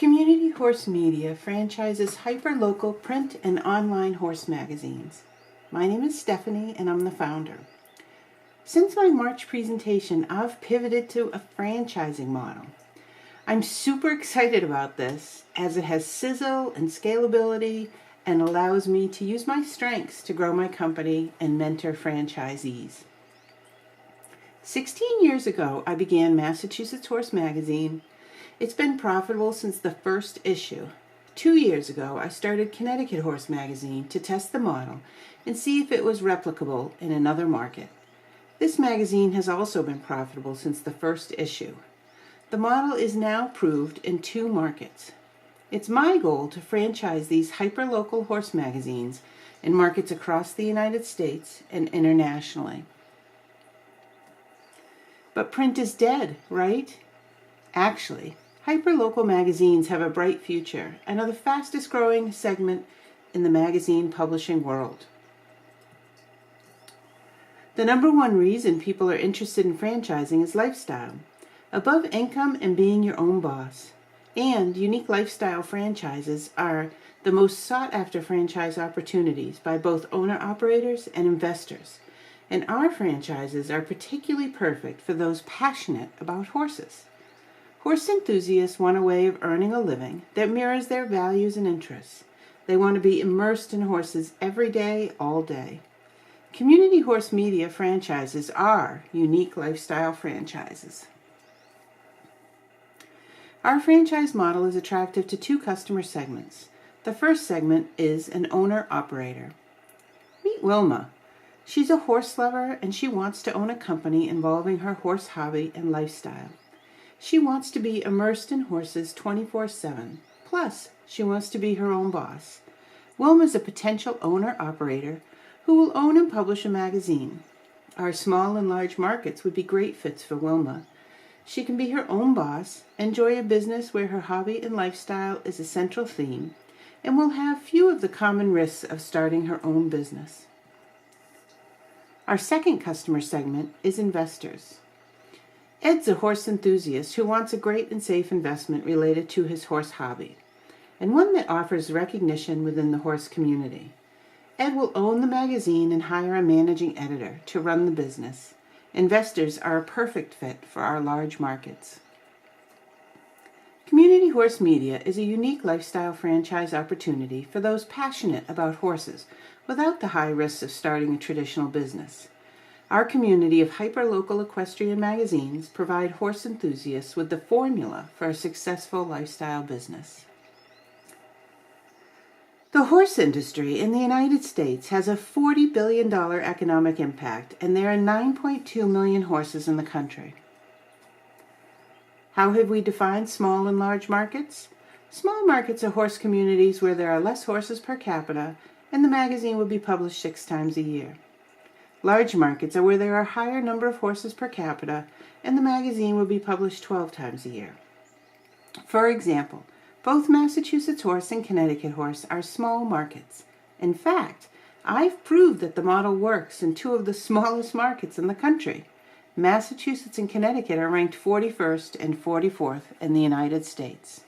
Community Horse Media franchises hyper-local print and online horse magazines. My name is Stephanie and I'm the founder. Since my March presentation, I've pivoted to a franchising model. I'm super excited about this as it has sizzle and scalability and allows me to use my strengths to grow my company and mentor franchisees. 16 years ago, I began Massachusetts Horse Magazine. It's been profitable since the first issue. 2 years ago, I started Connecticut Horse Magazine to test the model and see if it was replicable in another market. This magazine has also been profitable since the first issue. The model is now proved in 2 markets. It's my goal to franchise these hyper-local horse magazines in markets across the United States and internationally. But print is dead, right? Actually, hyper-local magazines have a bright future and are the fastest growing segment in the magazine publishing world. The number one reason people are interested in franchising is lifestyle, above income and being your own boss. And unique lifestyle franchises are the most sought after franchise opportunities by both owner-operators and investors. And our franchises are particularly perfect for those passionate about horses. Horse enthusiasts want a way of earning a living that mirrors their values and interests. They want to be immersed in horses every day, all day. Community Horse Media franchises are unique lifestyle franchises. Our franchise model is attractive to 2 customer segments. The first segment is an owner-operator. Meet Wilma. She's a horse lover and she wants to own a company involving her horse hobby and lifestyle. She wants to be immersed in horses 24/7. Plus, she wants to be her own boss. Wilma's a potential owner-operator who will own and publish a magazine. Our small and large markets would be great fits for Wilma. She can be her own boss, enjoy a business where her hobby and lifestyle is a central theme, and will have few of the common risks of starting her own business. Our second customer segment is investors. Ed's a horse enthusiast who wants a great and safe investment related to his horse hobby, and one that offers recognition within the horse community. Ed will own the magazine and hire a managing editor to run the business. Investors are a perfect fit for our large markets. Community Horse Media is a unique lifestyle franchise opportunity for those passionate about horses without the high risks of starting a traditional business. Our community of hyper-local equestrian magazines provide horse enthusiasts with the formula for a successful lifestyle business. The horse industry in the United States has a $40 billion economic impact, and there are 9.2 million horses in the country. How have we defined small and large markets? Small markets are horse communities where there are less horses per capita, and the magazine will be published 6 times a year. Large markets are where there are a higher number of horses per capita, and the magazine will be published 12 times a year. For example, both Massachusetts Horse and Connecticut Horse are small markets. In fact, I've proved that the model works in 2 of the smallest markets in the country. Massachusetts and Connecticut are ranked 41st and 44th in the United States.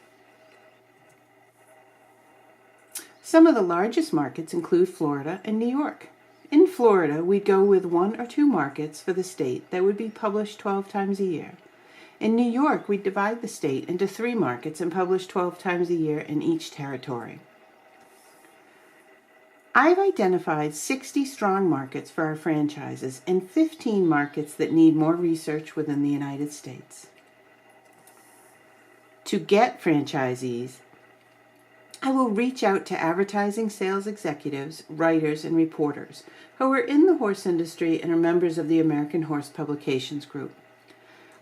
Some of the largest markets include Florida and New York. In Florida, we'd go with 1 or 2 markets for the state that would be published 12 times a year. In New York, we'd divide the state into 3 markets and publish 12 times a year in each territory. I've identified 60 strong markets for our franchises and 15 markets that need more research within the United States. To get franchisees, I will reach out to advertising sales executives, writers, and reporters who are in the horse industry and are members of the American Horse Publications Group.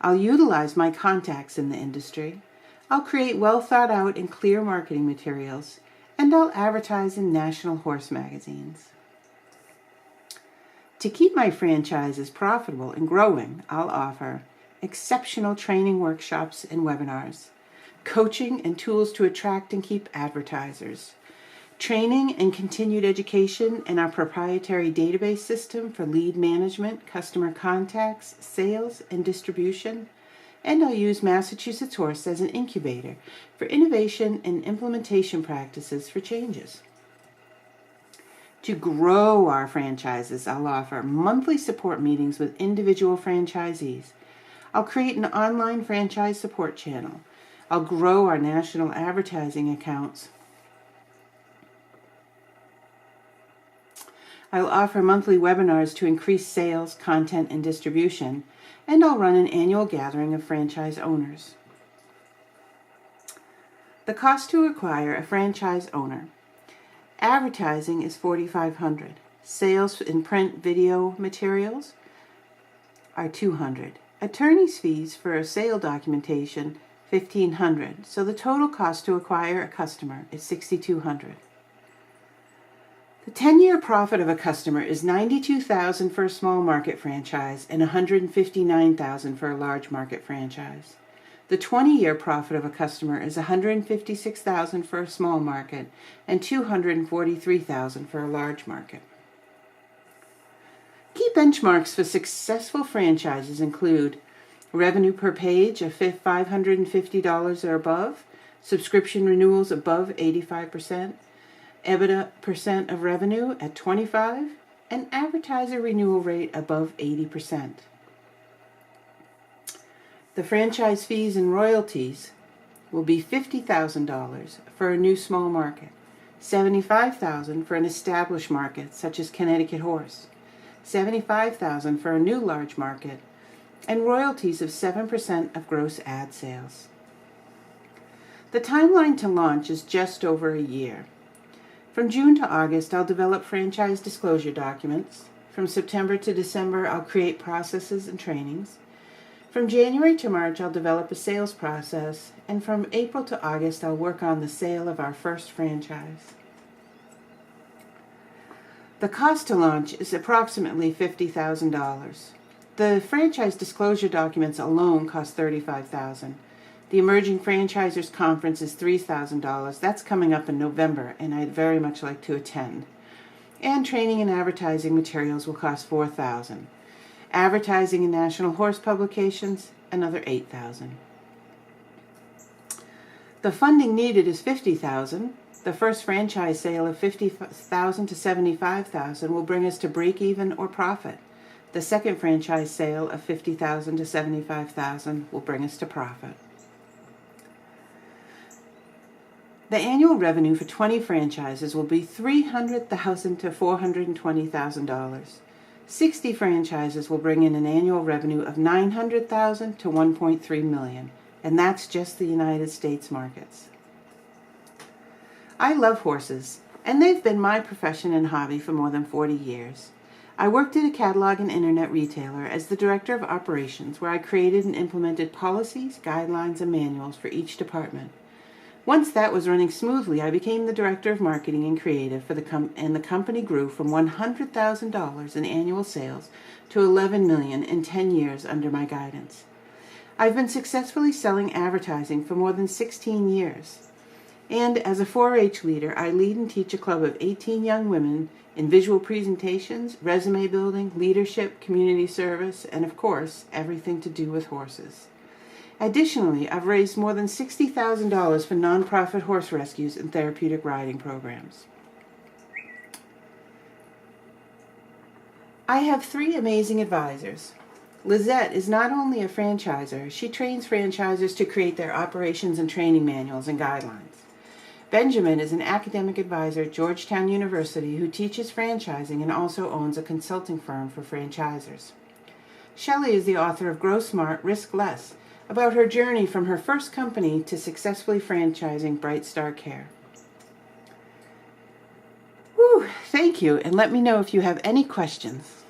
I'll utilize my contacts in the industry. I'll create well-thought-out and clear marketing materials, and I'll advertise in national horse magazines. To keep my franchises profitable and growing, I'll offer exceptional training workshops and webinars, coaching and tools to attract and keep advertisers, training and continued education in our proprietary database system for lead management, customer contacts, sales, and distribution, and I'll use Massachusetts Horse as an incubator for innovation and implementation practices for changes. To grow our franchises, I'll offer monthly support meetings with individual franchisees. I'll create an online franchise support channel. I'll grow our national advertising accounts. I'll offer monthly webinars to increase sales, content, and distribution, and I'll run an annual gathering of franchise owners. The cost to acquire a franchise owner. Advertising is $4,500. Sales in print video materials are $200. Attorney's fees for a sale documentation, $1,500. So the total cost to acquire a customer is $6,200. The 10-year profit of a customer is $92,000 for a small market franchise and $159,000 for a large market franchise. The 20-year profit of a customer is $156,000 for a small market and $243,000 for a large market. Key benchmarks for successful franchises include revenue per page of $550 or above, subscription renewals above 85%, EBITDA percent of revenue at 25%, and advertiser renewal rate above 80%. The franchise fees and royalties will be $50,000 for a new small market, $75,000 for an established market such as Connecticut Horse, $75,000 for a new large market, and royalties of 7% of gross ad sales. The timeline to launch is just over a year. From June to August, I'll develop franchise disclosure documents. From September to December, I'll create processes and trainings. From January to March, I'll develop a sales process. And from April to August, I'll work on the sale of our first franchise. The cost to launch is approximately $50,000. The franchise disclosure documents alone cost $35,000. The Emerging Franchisers Conference is $3,000. That's coming up in November, and I'd very much like to attend. And training and advertising materials will cost $4,000. Advertising in national horse publications, another $8,000. The funding needed is $50,000. The first franchise sale of $50,000 to $75,000 will bring us to break even or profit. The second franchise sale of $50,000 to $75,000 will bring us to profit. The annual revenue for 20 franchises will be $300,000 to $420,000. 60 franchises will bring in an annual revenue of $900,000 to $1.3 million, and that's just the United States markets. I love horses, and they've been my profession and hobby for more than 40 years. I worked at a catalog and internet retailer as the director of operations, where I created and implemented policies, guidelines, and manuals for each department. Once that was running smoothly, I became the director of marketing and creative for and the company grew from $100,000 in annual sales to $11 million in 10 years under my guidance. I've been successfully selling advertising for more than 16 years. And as a 4-H leader, I lead and teach a club of 18 young women in visual presentations, resume building, leadership, community service, and of course, everything to do with horses. Additionally, I've raised more than $60,000 for nonprofit horse rescues and therapeutic riding programs. I have 3 amazing advisors. Lizette is not only a franchisor, she trains franchisors to create their operations and training manuals and guidelines. Benjamin is an academic advisor at Georgetown University who teaches franchising and also owns a consulting firm for franchisors. Shelley is the author of Grow Smart, Risk Less, about her journey from her first company to successfully franchising Bright Star Care. Whew, thank you, and let me know if you have any questions.